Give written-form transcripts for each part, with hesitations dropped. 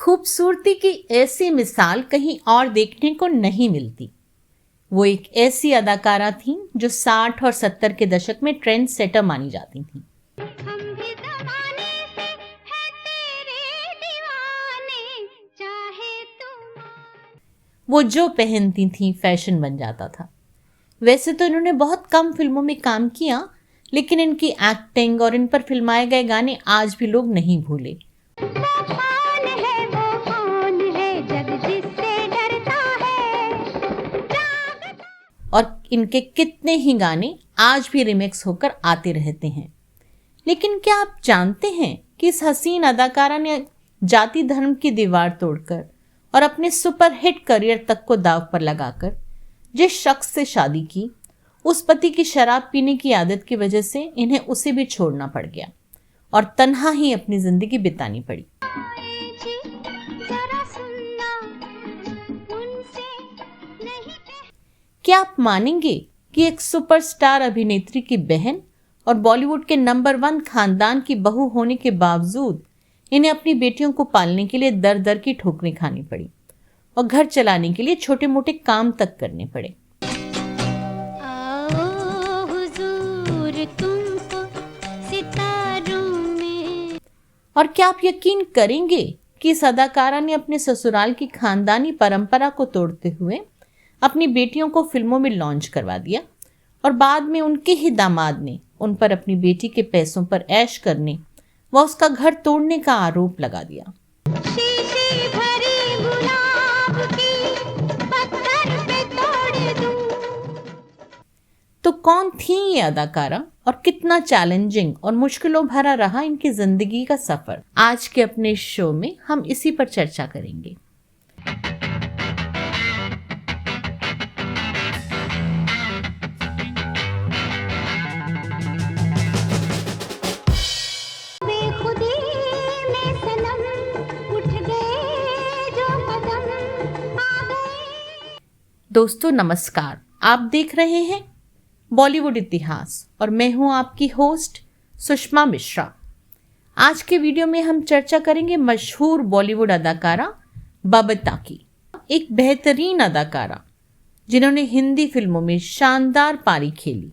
खूबसूरती की ऐसी मिसाल कहीं और देखने को नहीं मिलती। वो एक ऐसी अदाकारा थीं जो 60 और 70 के दशक में ट्रेंड सेटर मानी जाती थीं। वो जो पहनती थीं फैशन बन जाता था। वैसे तो इन्होंने बहुत कम फिल्मों में काम किया, लेकिन इनकी एक्टिंग और इन पर फिल्माए गए गाने आज भी लोग नहीं भूले। और इनके कितने ही गाने आज भी रिमिक्स होकर आते रहते हैं। लेकिन क्या आप जानते हैं कि इस हसीन अदाकारा ने जाति धर्म की दीवार तोड़कर और अपने सुपरहिट करियर तक को दांव पर लगाकर जिस शख्स से शादी की, उस पति की शराब पीने की आदत की वजह से इन्हें उसे भी छोड़ना पड़ गया और तन्हा ही अपनी जिंदगी बितानी पड़ी। क्या आप मानेंगे कि एक सुपरस्टार अभिनेत्री की बहन और बॉलीवुड के नंबर 1 खानदान की बहू होने के बावजूद इन्हें अपनी बेटियों को पालने के लिए दर दर की ठोकरें खानी पड़ी और घर चलाने के लिए छोटे मोटे काम तक करने पड़े। और क्या आप यकीन करेंगे कि इस अदाकारा ने अपने ससुराल की खानदानी परंपरा को तोड़ते हुए अपनी बेटियों को फिल्मों में लॉन्च करवा दिया और बाद में उनके ही दामाद ने उन पर अपनी बेटी के पैसों पर ऐश करने व उसका घर तोड़ने का आरोप लगा दिया। तो कौन थी ये अदाकारा और कितना चैलेंजिंग और मुश्किलों भरा रहा इनकी जिंदगी का सफर? आज के अपने शो में हम इसी पर चर्चा करेंगे। दोस्तों नमस्कार, आप देख रहे हैं बॉलीवुड इतिहास और मैं हूं आपकी होस्ट सुषमा मिश्रा। आज के वीडियो में हम चर्चा करेंगे मशहूर बॉलीवुड अदाकारा बबीता की। एक बेहतरीन अदाकारा जिन्होंने हिंदी फिल्मों में शानदार पारी खेली,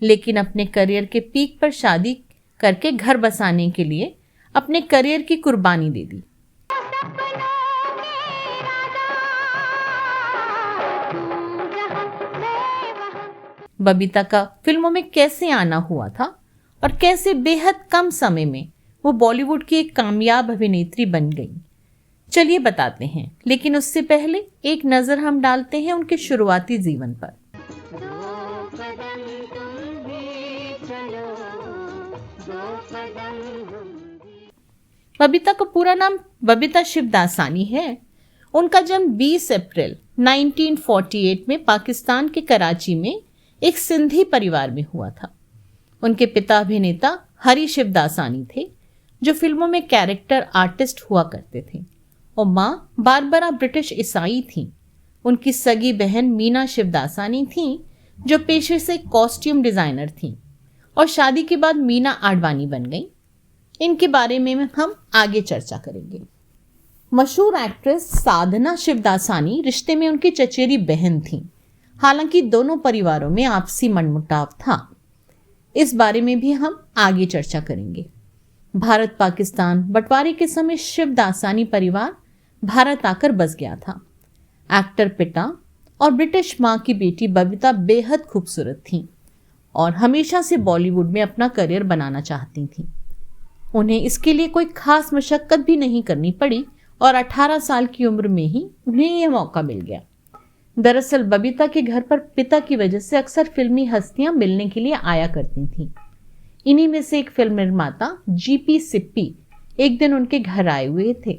लेकिन अपने करियर के पीक पर शादी करके घर बसाने के लिए अपने करियर की कुर्बानी दे दी। बबीता का फिल्मों में कैसे आना हुआ था और कैसे बेहद कम समय में वो बॉलीवुड की एक कामयाब अभिनेत्री बन गई, चलिए बताते हैं। लेकिन उससे पहले एक नजर हम डालते हैं उनके शुरुआती जीवन पर। बबीता का पूरा नाम बबीता शिवदासानी है। उनका जन्म 20 अप्रैल 1948 में पाकिस्तान के कराची में एक सिंधी परिवार में हुआ था। उनके पिता अभिनेता हरी शिवदासानी थे, जो फिल्मों में कैरेक्टर आर्टिस्ट हुआ करते थे, और माँ बारबरा ब्रिटिश ईसाई थीं। उनकी सगी बहन मीना शिवदासानी थीं, जो पेशे से कॉस्ट्यूम डिजाइनर थीं और शादी के बाद मीना आडवाणी बन गई। इनके बारे में हम आगे चर्चा करेंगे। मशहूर एक्ट्रेस साधना शिवदासानी रिश्ते में उनकी चचेरी बहन थीं। हालांकि दोनों परिवारों में आपसी मनमुटाव था, इस बारे में भी हम आगे चर्चा करेंगे। भारत पाकिस्तान बंटवारे के समय शिवदासानी परिवार भारत आकर बस गया था। एक्टर पिता और ब्रिटिश मां की बेटी बबीता बेहद खूबसूरत थीं और हमेशा से बॉलीवुड में अपना करियर बनाना चाहती थीं। उन्हें इसके लिए कोई खास मशक्कत भी नहीं करनी पड़ी और 18 साल की उम्र में ही उन्हें यह मौका मिल गया। दरअसल बबीता के घर पर पिता की वजह से अक्सर फिल्मी हस्तियां मिलने के लिए आया करती थीं। इन्हीं में से एक फिल्म निर्माता जीपी सिप्पी एक दिन उनके घर आए हुए थे।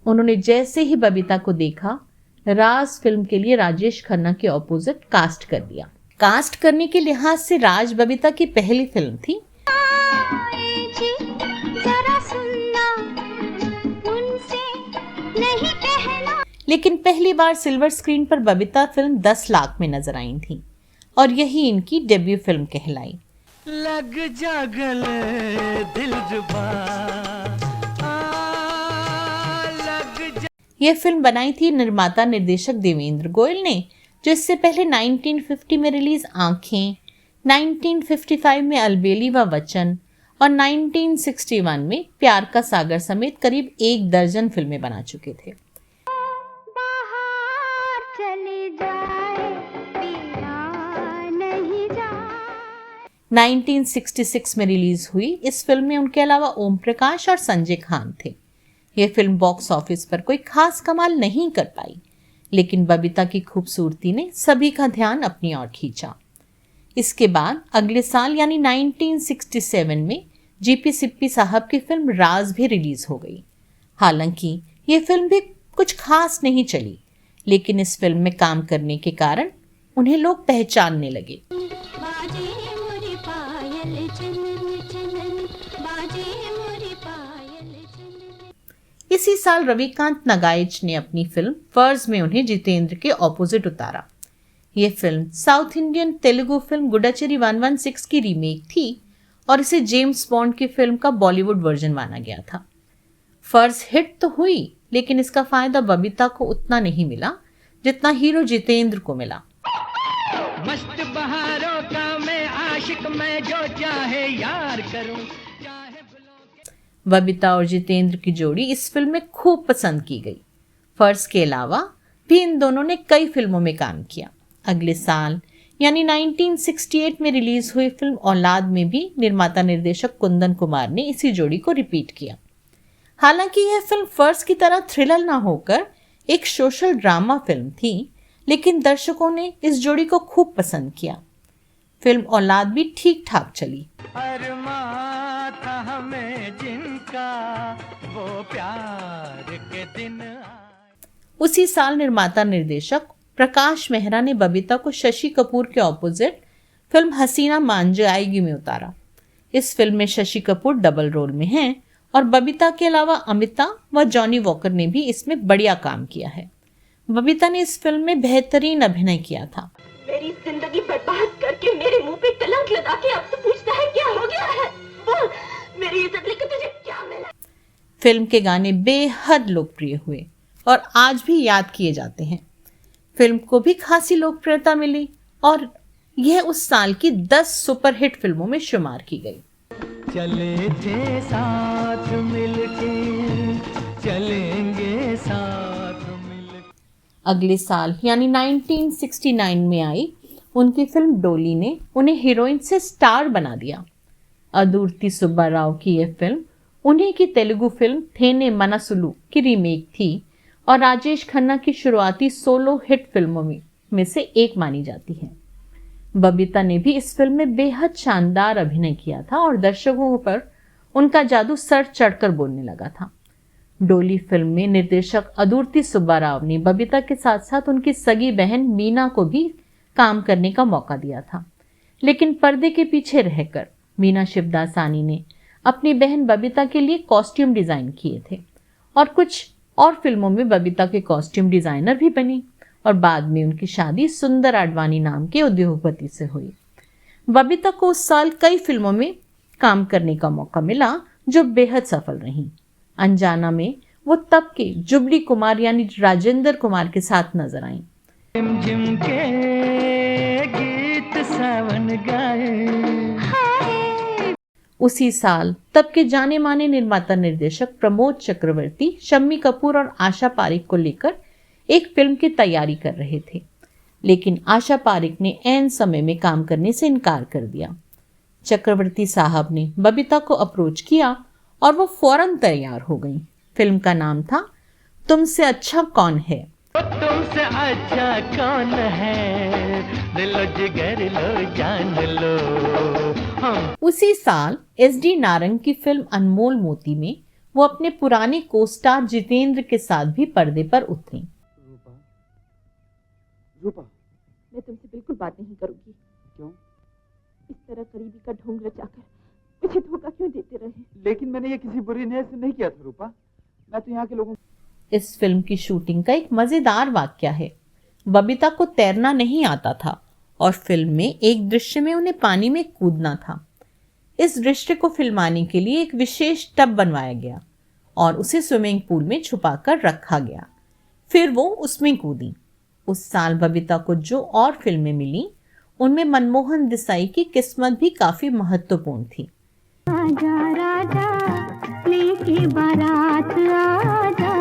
उन्होंने जैसे ही बबीता को देखा, राज फिल्म के लिए राजेश खन्ना के ऑपोजिट कास्ट कर दिया। कास्ट करने के लिहाज से राज बबीता की पहली फिल्म थी। लेकिन पहली बार सिल्वर स्क्रीन पर बबीता फिल्म 10 लाख में नजर आई थी और यही इनकी डेब्यू फिल्म कहलाई। लग जा गले दिल जुबां यह फिल्म बनाई थी निर्माता निर्देशक देवेंद्र गोयल ने, जो इससे पहले 1950 में रिलीज आंखें, 1955 में अलबेली व वचन और 1961 में प्यार का सागर समेत करीब 1 दर्जन फिल्में बना चुके थे। 1966 में रिलीज हुई इस फिल्म में उनके अलावा ओम प्रकाश और संजय खान थे। यह फिल्म बॉक्स ऑफिस पर कोई खास कमाल नहीं कर पाई, लेकिन बबीता की खूबसूरती ने सभी का ध्यान अपनी ओर खींचा। इसके बाद अगले साल यानी 1967 में जीपी सिप्पी साहब की फिल्म राज भी रिलीज हो गई। हालांकि ये फिल्म भी कुछ खास नहीं चली, लेकिन इस फिल्म में काम करने के कारण उन्हें लोग पहचानने लगे। इसी साल रविकांत नगाइच ने अपनी फिल्म फर्ज में उन्हें जितेंद्र के ऑपोजिट उतारा। यह film south Indian Telugu film Goodachari 116 की रीमेक थी और इसे जेम्स बॉन्ड की फिल्म का बॉलीवुड वर्जन माना गया था। फर्ज हिट तो हुई, लेकिन इसका फायदा बबीता को उतना नहीं मिला जितना हीरो जितेंद्र को मिला। मस्त बहारों का मैं आशिक, मैं जो चाहे यार करूं। बबीता और जितेंद्र की जोड़ी इस फिल्म में खूब पसंद की गई। फर्ज के अलावा भी इन दोनों ने कई फिल्मों में काम किया। अगले साल यानी 1968 में रिलीज हुई फिल्म औलाद में भी निर्माता निर्देशक कुंदन कुमार ने इसी जोड़ी को रिपीट किया। हालांकि यह फिल्म फर्ज की तरह थ्रिलर ना होकर एक सोशल ड्रामा फिल्म थी, लेकिन दर्शकों ने इस जोड़ी को खूब पसंद किया। फिल्म औलाद भी ठीक ठाक चली। था हमें जिनका वो प्यार के दिन। उसी साल निर्माता निर्देशक प्रकाश मेहरा ने बबीता को शशि कपूर के ऑपोजिट फिल्म हसीना मान जाएगी में उतारा। इस फिल्म में शशि कपूर डबल रोल में हैं और बबीता के अलावा अमिता व जॉनी वॉकर ने भी इसमें बढ़िया काम किया है। बबीता ने इस फिल्म में बेहतरीन अभिनय किया था। मेरी जिंदगी बर्बाद करके मेरे मुंह पे कलंक लगा के अब तो पूछता है क्या हो गया है? बोल, मेरी इज्जत लेकर तुझे क्या मिला? फिल्म के गाने बेहद लोकप्रिय हुए और आज भी याद किए जाते हैं। फिल्म को भी खासी लोकप्रियता मिली और यह उस साल की 10 सुपरहिट फिल्मों में शुमार की गई। चले थे साथ मिलके, चलेंगे साथ मिलके। अगले साल यानी 1969 में आई उनकी फिल्म डोली ने उन्हें हीरोइन से स्टार बना दिया। अदुर्ति सुब्बा राव की यह फिल्म उन्हीं की तेलुगु फिल्म थेने मनसुलु की रीमेक थी और राजेश खन्ना की शुरुआती सोलो हिट फिल्मों में से एक मानी जाती है। बबीता ने भी इस फिल्म में बेहद शानदार अभिनय किया था और दर्शकों पर उनका जादू सर चढ़कर बोलने लगा था। डोली फिल्म में निर्देशक अदुर्ति सुब्बा राव ने बबीता के साथ साथ उनकी सगी बहन मीना को भी काम करने का मौका दिया था, लेकिन पर्दे के पीछे रहकर मीना शिवदासानी ने अपनी बहन बबीता के लिए कॉस्ट्यूम डिजाइन किए थे और कुछ और फिल्मों में बबीता के कॉस्ट्यूम डिजाइनर भी बनी और बाद में उनकी शादी सुंदर आडवाणी नाम के उद्योगपति से हुई। बबीता को उस साल कई फिल्मों में काम करने का मौका मिला जो बेहद सफल रहीं। अनजाना में वो तब के जुबली कुमार यानी राजेंद्र कुमार के साथ नजर आईं। झिम के गीत सावन गाए। उसी साल तब के जाने माने निर्माता निर्देशक प्रमोद चक्रवर्ती शम्मी कपूर और आशा पारिक को लेकर एक फिल्म की तैयारी कर रहे थे, लेकिन आशा पारिक ने ऐन समय में काम करने से इनकार कर दिया। चक्रवर्ती साहब ने बबीता को अप्रोच किया और वो फौरन तैयार हो गई। फिल्म का नाम था तुमसे अच्छा कौन है। तुमसे अच्छा कौन है, दिलो जिगर लो जान लो हम। उसी साल SD नारंग की फिल्म अनमोल मोती में वो अपने पुराने को-स्टार जितेंद्र के साथ भी पर्दे पर उतरी। रूपा, मैं तुमसे बिल्कुल बात नहीं करूंगी। क्यों? इस तरह करीबी का ढोंग रचाकर मुझे धोखा क्यों देते रहे? लेकिन मैंने ये किसी बुरी नीयत से नहीं किया था रूपा। मैं तो यहाँ के लोगों। इस फिल्म की शूटिंग का एक मजेदार वाकया है। बबीता को तैरना नहीं आता था और फिल्म में एक दृश्य में उन्हें पानी में कूदना था। इस दृश्य को फिल्माने के लिए एक विशेष टब बनवाया गया और उसे स्विमिंग पूल में छुपाकर रखा गया। फिर वो उसमें कूदी। उस साल बबीता को जो और फिल्में मिली उनमें मनमोहन देसाई की किस्मत भी काफी महत्वपूर्ण थी। आजा राजा लेके बारात आजा,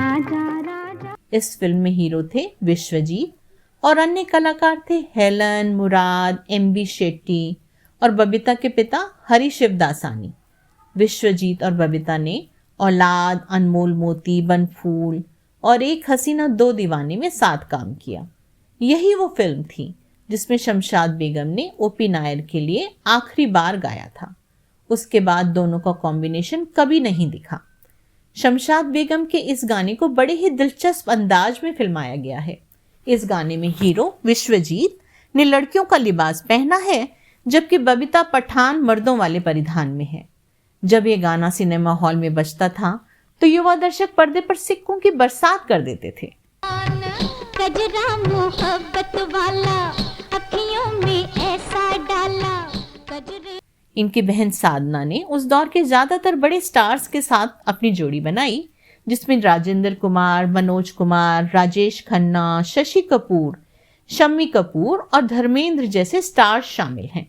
आजा राजा। इस फिल्म में हीरो थे विश्वजीत और अन्य कलाकार थे हेलन, मुराद, एम.बी. शेट्टी और बबीता के पिता हरि शिवदासानी। विश्वजीत और बबीता ने औलाद, अनमोल मोती, बनफूल और एक हसीना दो दीवाने में साथ काम किया। यही वो फिल्म थी जिसमें शमशाद बेगम ने ओपी नायर के लिए आखिरी बार गाया था। उसके बाद दोनों का कॉम्बिनेशन कभी नहीं दिखा। शमशाद बेगम के इस गाने को बड़े ही दिलचस्प अंदाज में फिल्माया गया है। इस गाने में हीरो विश्वजीत ने लड़कियों का लिबास पहना है, जबकि बबीता पठान मर्दों वाले परिधान में है। जब ये गाना सिनेमा हॉल में बजता था तो युवा दर्शक पर्दे पर सिक्कों की बरसात कर देते थे। कजरा मोहब्बत वाला अखियों में ऐसा डाला कजरे। इनकी बहन साधना ने उस दौर के ज्यादातर बड़े स्टार्स के साथ अपनी जोड़ी बनाई, जिसमें राजेंद्र कुमार, मनोज कुमार, राजेश खन्ना, शशि कपूर, शम्मी कपूर और धर्मेंद्र जैसे स्टार्स शामिल हैं।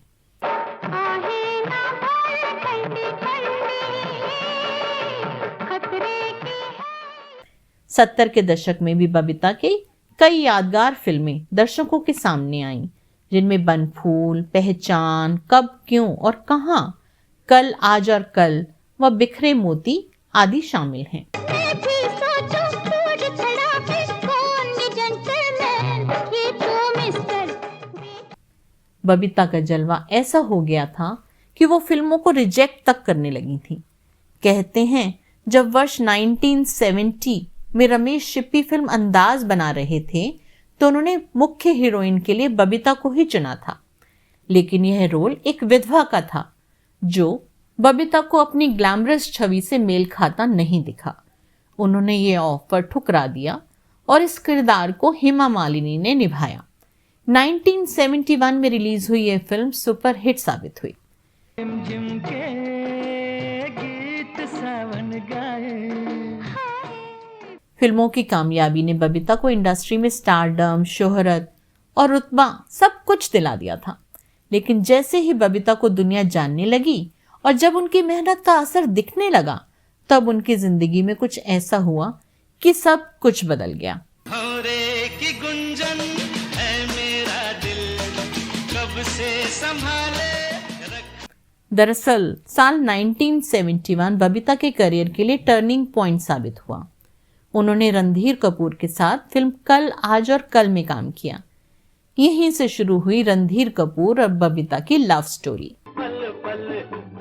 70 के दशक में भी बबीता के कई यादगार फिल्में दर्शकों के सामने आईं, जिनमें बनफूल, पहचान, कब, क्यों और कहां, कल, आज और कल व बिखरे मोती आदि शामिल हैं। बबीता का जलवा ऐसा हो गया था कि वो फिल्मों को रिजेक्ट तक करने लगी थी। कहते हैं जब वर्ष 1970 में रमेश शिप्पी फिल्म अंदाज बना रहे थे तो उन्होंने मुख्य हीरोइन के लिए बबीता को ही चुना था, लेकिन यह रोल एक विधवा का था जो बबीता को अपनी ग्लैमरस छवि से मेल खाता नहीं दिखा। उन्होंने ये ऑफर ठुकरा दिया और इस किरदार को हेमा मालिनी ने निभाया। 1971 में रिलीज हुई यह फिल्म सुपर हिट साबित हुई। झिम के गीत सावन गाए। फिल्मों की कामयाबी ने बबीता को इंडस्ट्री में स्टारडम, शोहरत और रुतबा सब कुछ दिला दिया था। लेकिन जैसे ही बबीता को दुनिया जानने लगी और जब उनकी मेहनत का असर दिखने लगा, तब उनकी जिंदगी में कुछ ऐसा हुआ कि सब कुछ बदल गया। भौरे की गुंजन है मेरा दिल, कब से संभाले। दरअसल साल 1971 बबीता के करियर के लिए टर्निंग पॉइंट साबित हुआ। उन्होंने रणधीर कपूर के साथ फिल्म कल, आज और कल में काम किया। यहीं से शुरू हुई रणधीर कपूर और बबीता की लव स्टोरी। पल पल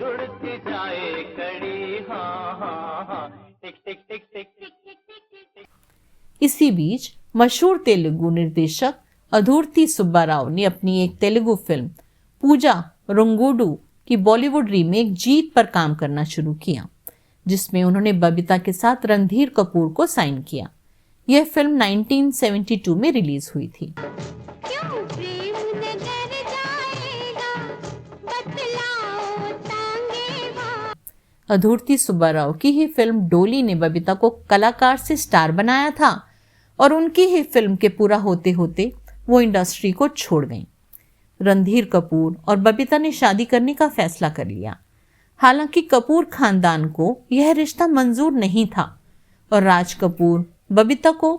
जुड़ती जाए कड़ी, हाँ हाँ हाँ, टिक टिक टिक टिक टिक टिक टिक। इसी बीच मशहूर तेलुगु निर्देशक अधूर्ति सुब्बा राव ने अपनी एक तेलुगु फिल्म पूजा रुंगुडू की बॉलीवुड रीमेक जीत पर काम करना शुरू किया, जिसमें उन्होंने बबीता के साथ रणधीर कपूर को साइन किया। यह फिल्म 1972 में रिलीज हुई थी। क्यों प्रेम नजर जाएगा, बतलाओ तांगे वहाँ। अधूर्ति सुब्बा राव की ही फिल्म डोली ने बबीता को कलाकार से स्टार बनाया था और उनकी ही फिल्म के पूरा होते होते वो इंडस्ट्री को छोड़ गईं। रणधीर कपूर और बबीता ने शादी करने का फैसला कर लिया। हालांकि कपूर खानदान को यह रिश्ता मंजूर नहीं था और राज कपूर बबीता को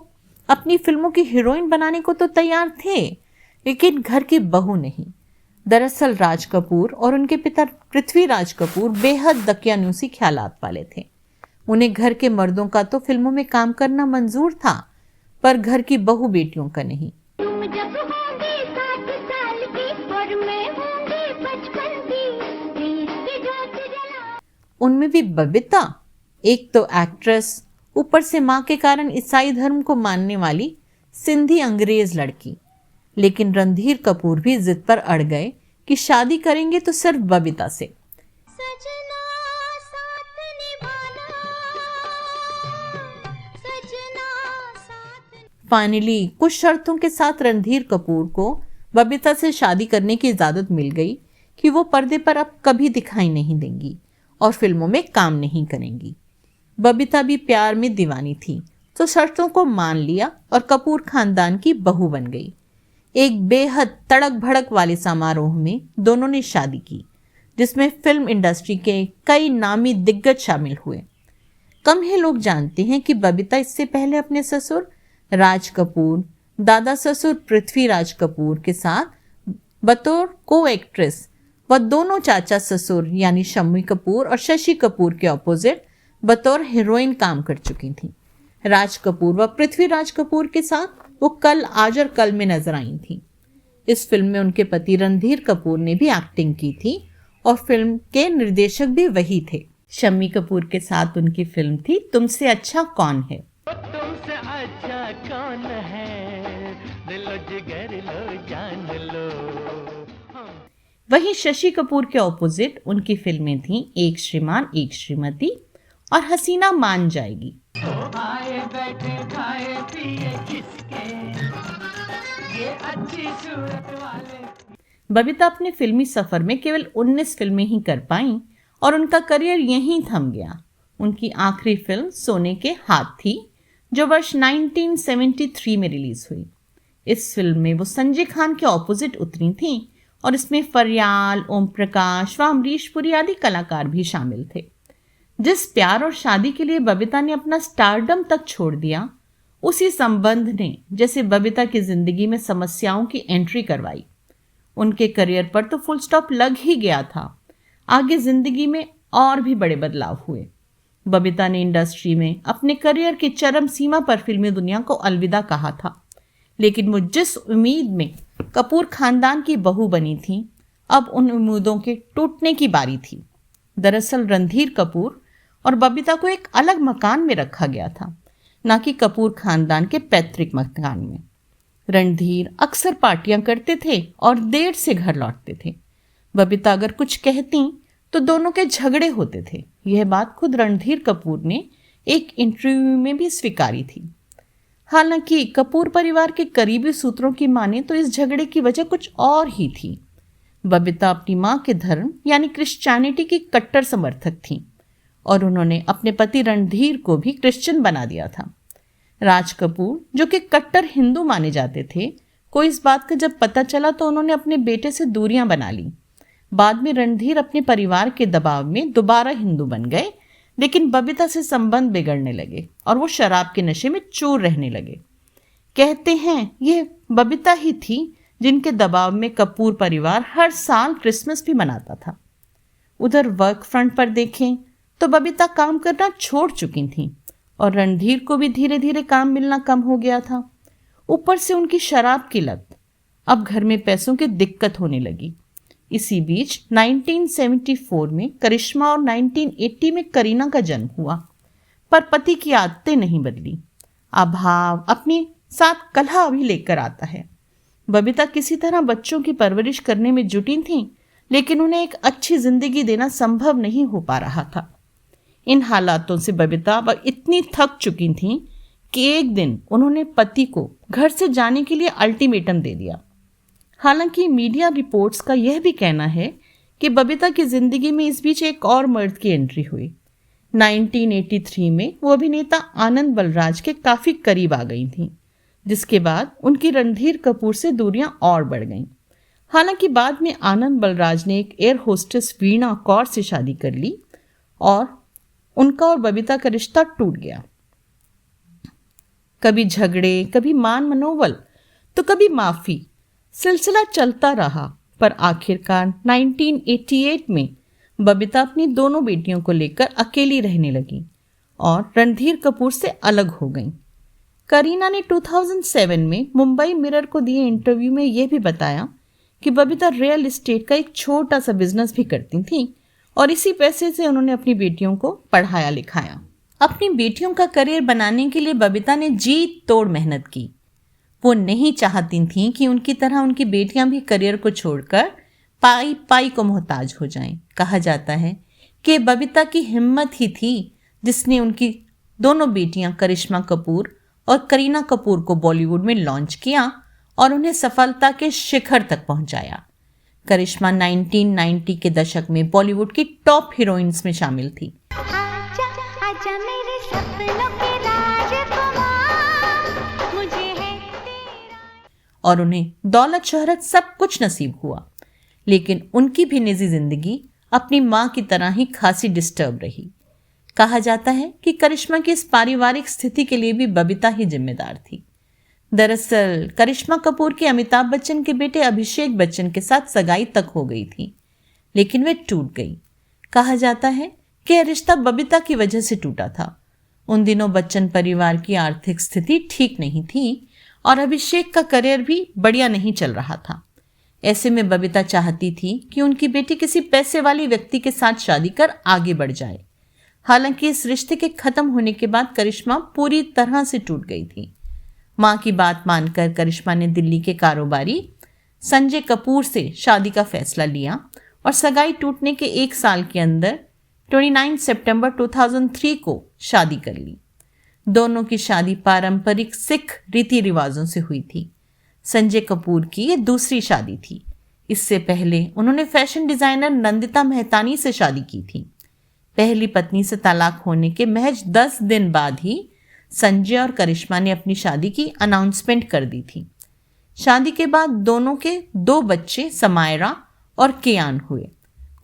अपनी फिल्मों की हीरोइन बनाने को तो तैयार थे, लेकिन घर की बहू नहीं। दरअसल राज कपूर और उनके पिता पृथ्वीराज कपूर बेहद दकियानूसी ख्यालात वाले थे। उन्हें घर के मर्दों का तो फिल्मों में काम करना मंजूर था, पर घर की बहू बेटियों का नहीं। तुम जब होंगे 7 साल की और मैं होंगी 55 की, देश की जोत जला। उनमें भी बबीता एक तो एक्ट्रेस, ऊपर से मां के कारण ईसाई धर्म को मानने वाली सिंधी अंग्रेज लड़की। लेकिन रणधीर कपूर भी जिद पर अड़ गए कि शादी करेंगे तो सिर्फ बबीता से। सजना साथ निभाना, सजना साथ। फाइनली कुछ शर्तों के साथ रणधीर कपूर को बबीता से शादी करने की इजाजत मिल गई कि वो पर्दे पर अब कभी दिखाई नहीं देंगी और फिल्मों में काम नहीं करेंगी। बबीता भी प्यार में दीवानी थी तो शर्तों को मान लिया और कपूर खानदान की बहू बन गई। एक बेहद तड़क भड़क वाले समारोह में दोनों ने शादी की, जिसमें फिल्म इंडस्ट्री के कई नामी दिग्गज शामिल हुए। कम ही लोग जानते हैं कि बबीता इससे पहले अपने ससुर राज कपूर, दादा ससुर पृथ्वीराज कपूर के साथ बतौर को एक्ट्रेस व दोनों चाचा ससुर यानी शम्मी कपूर और शशि कपूर के ऑपोजिट बतौर हीरोइन काम कर चुकी थी। राज कपूर व पृथ्वीराज कपूर के साथ वो कल आज और कल में नजर आई थी। इस फिल्म में उनके पति रणधीर कपूर ने भी एक्टिंग की थी और फिल्म के निर्देशक भी वही थे। शम्मी कपूर के साथ उनकी फिल्म थी तुमसे अच्छा कौन है। तुमसे अच्छा कौन है, दिलो जिगर लो जान लो। वहीं शशि कपूर के ऑपोजिट उनकी फिल्में थीं एक श्रीमान एक श्रीमती और हसीना मान जाएगी। आए बैठे खाए पिए किसके, ये अच्छी सूरत वाले। बबीता अपने फिल्मी सफर में केवल 19 फिल्में ही कर पाईं और उनका करियर यहीं थम गया। उनकी आखिरी फिल्म सोने के हाथ थी, जो वर्ष 1973 में रिलीज हुई। इस फिल्म में वो संजय खान के ऑपोजिट उतरी थीं और इसमें फरियाल, ओम प्रकाश व अमरीश पुरी आदि कलाकार भी शामिल थे। जिस प्यार और शादी के लिए बबीता ने अपना स्टारडम तक छोड़ दिया, उसी संबंध ने जैसे बबीता की जिंदगी में समस्याओं की एंट्री करवाई। उनके करियर पर तो फुल स्टॉप लग ही गया था। आगे जिंदगी में और भी बड़े बदलाव हुए। बबीता ने इंडस्ट्री में अपने करियर की चरम सीमा पर फिल्मी दुनिया को अलविदा कहा था, लेकिन वो जिस उम्मीद में कपूर खानदान की बहू बनी थी, अब उन उम्मीदों के टूटने की बारी थी। दरअसल रणधीर कपूर और बबीता को एक अलग मकान में रखा गया था, ना कि कपूर खानदान के पैतृक मकान में। रणधीर अक्सर पार्टियां करते थे और देर से घर लौटते थे। बबीता अगर कुछ कहती तो दोनों के झगड़े होते थे। यह बात खुद रणधीर कपूर ने एक इंटरव्यू में भी स्वीकारी थी। हालांकि कपूर परिवार के करीबी सूत्रों की माने तो इस झगड़े की वजह कुछ और ही थी। बबीता अपनी मां के धर्म यानी क्रिश्चियनिटी की कट्टर समर्थक थी और उन्होंने अपने पति रणधीर को भी क्रिश्चियन बना दिया था। राज कपूर, जो कि कट्टर हिंदू माने जाते थे, को इस बात का जब पता चला तो उन्होंने अपने बेटे से दूरियां बना ली। बाद में रणधीर अपने परिवार के दबाव में दोबारा हिंदू बन गए, लेकिन बबीता से संबंध बिगड़ने लगे और वो शराब के नशे में चूर रहने लगे। कहते हैं यह बबीता ही थी जिनके दबाव में कपूर परिवार हर साल क्रिसमस भी मनाता था। उधर वर्क फ्रंट पर देखें तो बबीता काम करना छोड़ चुकी थी और रणधीर को भी धीरे धीरे काम मिलना कम हो गया था। ऊपर से उनकी शराब की लत, अब घर में पैसों की दिक्कत होने लगी। इसी बीच 1974 में करिश्मा और 1980 में करीना का जन्म हुआ, पर पति की आदतें नहीं बदली। अभाव अपने साथ कलह भी लेकर आता है। बबीता किसी तरह बच्चों की परवरिश करने में जुटी थीं, लेकिन उन्हें एक अच्छी जिंदगी देना संभव नहीं हो पा रहा था। इन हालातों से बबीता अब इतनी थक चुकी थीं कि एक दिन उन्होंने पति को घर से जाने के लिए अल्टीमेटम दे दिया। हालांकि मीडिया रिपोर्ट्स का यह भी कहना है कि बबीता की जिंदगी में इस बीच एक और मर्द की एंट्री हुई। 1983 में वो अभिनेता आनंद बलराज के काफी करीब आ गई थीं, जिसके बाद उनकी रणधीर कपूर से दूरियां और बढ़ गईं। हालांकि बाद में आनंद बलराज ने एक एयर होस्टेस वीणा कौर से शादी कर ली और उनका और बबीता का रिश्ता टूट गया। कभी झगड़े, कभी मान मनोबल तो कभी माफी, सिलसिला चलता रहा, पर आखिरकार 1988 में बबीता अपनी दोनों बेटियों को लेकर अकेली रहने लगी और रणधीर कपूर से अलग हो गई। करीना ने 2007 में मुंबई मिरर को दिए इंटरव्यू में यह भी बताया कि बबीता रियल एस्टेट का एक छोटा सा बिजनेस भी करती थी और इसी पैसे से उन्होंने अपनी बेटियों को पढ़ाया लिखाया। अपनी बेटियों का करियर बनाने के लिए बबीता ने जी तोड़ मेहनत की। वो नहीं चाहती थीं कि उनकी तरह उनकी बेटियां भी करियर को छोड़कर पाई पाई को मोहताज हो जाएं। कहा जाता है कि बबीता की हिम्मत ही थी जिसने उनकी दोनों बेटियां करिश्मा कपूर और करीना कपूर को बॉलीवुड में लॉन्च किया और उन्हें सफलता के शिखर तक पहुंचाया। करिश्मा 1990 के दशक में बॉलीवुड की टॉप हीरोइंस में शामिल थी। आजा आजा मेरे सपनों के राजकुमार, और उन्हें दौलत शोहरत सब कुछ नसीब हुआ, लेकिन उनकी भी निजी जिंदगी अपनी मां की तरह ही खासी डिस्टर्ब रही। कहा जाता है कि करिश्मा की इस पारिवारिक स्थिति के लिए भी बबीता ही जिम्मेदार थी। दरअसल करिश्मा कपूर की अमिताभ बच्चन के बेटे अभिषेक बच्चन के साथ सगाई तक हो गई थी, लेकिन वे टूट गई। कहा जाता है कि यह रिश्ता बबीता की वजह से टूटा था। उन दिनों बच्चन परिवार की आर्थिक स्थिति ठीक नहीं थी और अभिषेक का करियर भी बढ़िया नहीं चल रहा था। ऐसे में बबीता चाहती थी कि उनकी बेटी किसी पैसे वाले व्यक्ति के साथ शादी कर आगे बढ़ जाए। हालांकि इस रिश्ते के खत्म होने के बाद करिश्मा पूरी तरह से टूट गई थी। मां की बात मानकर करिश्मा ने दिल्ली के कारोबारी संजय कपूर से शादी का फैसला लिया और सगाई टूटने के 1 साल के अंदर 29 सितंबर 2003 को शादी कर ली। दोनों की शादी पारंपरिक सिख रीति रिवाजों से हुई थी। संजय कपूर की ये दूसरी शादी थी। इससे पहले उन्होंने फैशन डिजाइनर नंदिता मेहतानी से शादी की थी। पहली पत्नी से तलाक होने के महज 10 दिन बाद ही संजय और करिश्मा ने अपनी शादी की अनाउंसमेंट कर दी थी। शादी के बाद दोनों के 2 बच्चे समायरा और कियान हुए।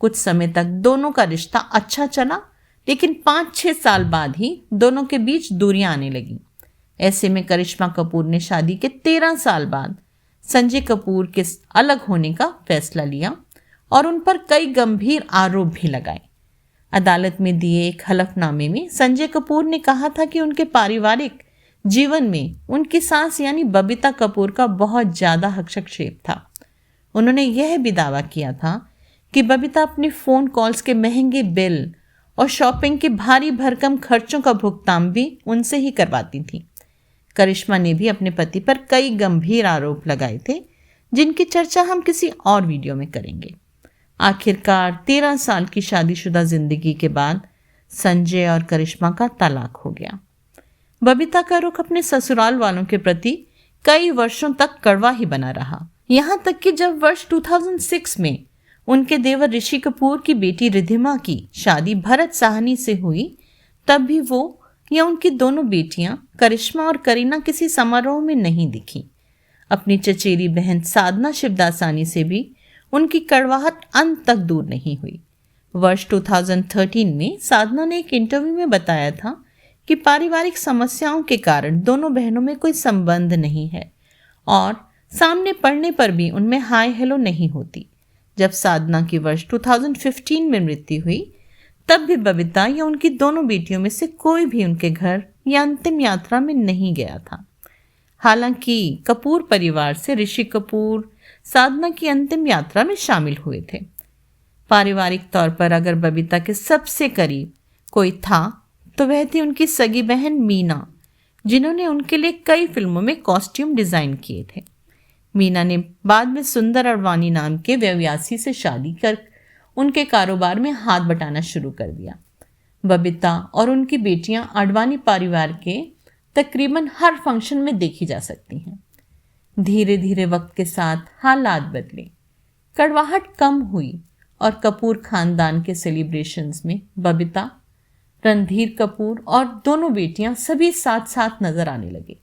कुछ समय तक दोनों का रिश्ता अच्छा चला, लेकिन 5-6 साल बाद ही दोनों के बीच दूरियां आने लगी। ऐसे में करिश्मा कपूर ने शादी के 13 साल बाद संजय कपूर के अलग होने का फैसला लिया और उन पर कई गंभीर आरोप भी लगाए। अदालत में दिए एक हलफनामे में संजय कपूर ने कहा था कि उनके पारिवारिक जीवन में उनकी सास यानी बबीता कपूर का बहुत ज़्यादा हस्तक्षेप था। उन्होंने यह भी दावा किया था कि बबीता अपने फ़ोन कॉल्स के महंगे बिल और शॉपिंग के भारी भरकम खर्चों का भुगतान भी उनसे ही करवाती थी। करिश्मा ने भी अपने पति पर कई गंभीर आरोप लगाए थे, जिनकी चर्चा हम किसी और वीडियो में करेंगे। आखिरकार 13 साल की शादीशुदा जिंदगी के बाद संजय और करिश्मा का तलाक हो गया। बबीता का रुख अपने ससुराल वालों के प्रति कई वर्षों तक कड़वा ही बना रहा। यहाँ तक कि जब वर्ष 2006 में उनके देवर ऋषि कपूर की बेटी रिधिमा की शादी भरत साहनी से हुई, तब भी वो या उनकी दोनों बेटियां करिश्मा और करीना किसी समारोह में नहीं दिखी। अपनी चचेरी बहन साधना शिवदासानी से भी उनकी कड़वाहट अंत तक दूर नहीं हुई। वर्ष 2013 में साधना ने एक इंटरव्यू में बताया था कि पारिवारिक समस्याओं के कारण दोनों बहनों में कोई संबंध नहीं है और सामने पड़ने पर भी उनमें हाय हेलो नहीं होती। जब साधना की वर्ष 2015 में मृत्यु हुई, तब भी बबीता या उनकी दोनों बेटियों में से कोई भी उनके घर या अंतिम यात्रा में नहीं गया था। हालांकि कपूर परिवार से ऋषि कपूर साधना की अंतिम यात्रा में शामिल हुए थे। पारिवारिक तौर पर अगर बबीता के सबसे करीब कोई था तो वह थी उनकी सगी बहन मीना, जिन्होंने उनके लिए कई फिल्मों में कॉस्ट्यूम डिजाइन किए थे। मीना ने बाद में सुंदर अडवाणी नाम के व्यवसायी से शादी कर उनके कारोबार में हाथ बटाना शुरू कर दिया। बबीता और उनकी बेटियां अडवाणी परिवार के तकरीबन हर फंक्शन में देखी जा सकती हैं। धीरे धीरे वक्त के साथ हालात बदले, कड़वाहट कम हुई और कपूर खानदान के सेलिब्रेशंस में बबीता, रणधीर कपूर और दोनों बेटियां सभी साथ साथ नजर आने लगे।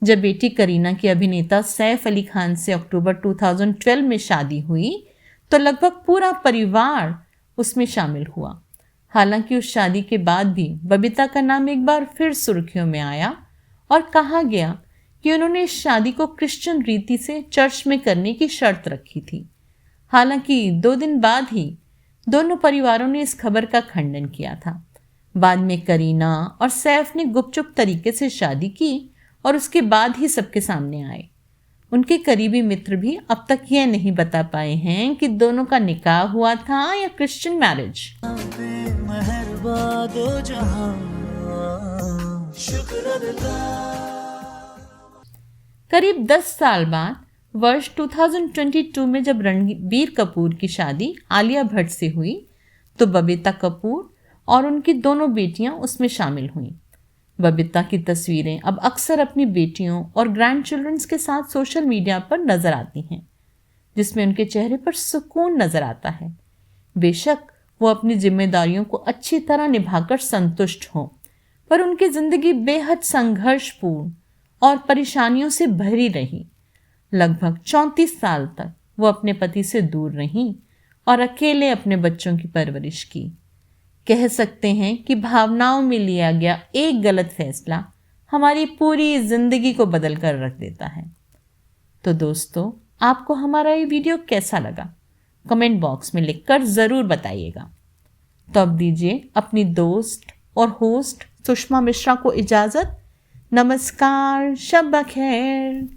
जब बेटी करीना की अभिनेता सैफ अली खान से अक्टूबर 2012 में शादी हुई तो लगभग पूरा परिवार उसमें शामिल हुआ। हालांकि उस शादी के बाद भी बबीता का नाम एक बार फिर सुर्खियों में आया और कहा गया कि उन्होंने इस शादी को क्रिश्चियन रीति से चर्च में करने की शर्त रखी थी। हालांकि 2 दिन बाद ही दोनों परिवारों ने इस खबर का खंडन किया था। बाद में करीना और सैफ ने गुपचुप तरीके से शादी की और उसके बाद ही सबके सामने आए। उनके करीबी मित्र भी अब तक यह नहीं बता पाए हैं कि दोनों का निकाह हुआ था या क्रिश्चियन मैरिज। करीब 10 साल बाद वर्ष 2022 में जब रणबीर कपूर की शादी आलिया भट्ट से हुई तो बबीता कपूर और उनकी दोनों बेटियां उसमें शामिल हुईं। बबीता की तस्वीरें अब अक्सर अपनी बेटियों और ग्रैंड चिल्ड्रंस के साथ सोशल मीडिया पर नजर आती हैं, जिसमें उनके चेहरे पर सुकून नजर आता है। बेशक वो अपनी जिम्मेदारियों को अच्छी तरह निभाकर संतुष्ट हों, पर उनकी जिंदगी बेहद संघर्षपूर्ण और परेशानियों से भरी रही। लगभग 34 साल तक वो अपने पति से दूर रहीं और अकेले अपने बच्चों की परवरिश की। कह सकते हैं कि भावनाओं में लिया गया एक गलत फैसला हमारी पूरी जिंदगी को बदल कर रख देता है। तो दोस्तों, आपको हमारा ये वीडियो कैसा लगा कमेंट बॉक्स में लिखकर ज़रूर बताइएगा। तो अब दीजिए अपनी दोस्त और होस्ट सुषमा मिश्रा को इजाज़त। नमस्कार, शब बखैर।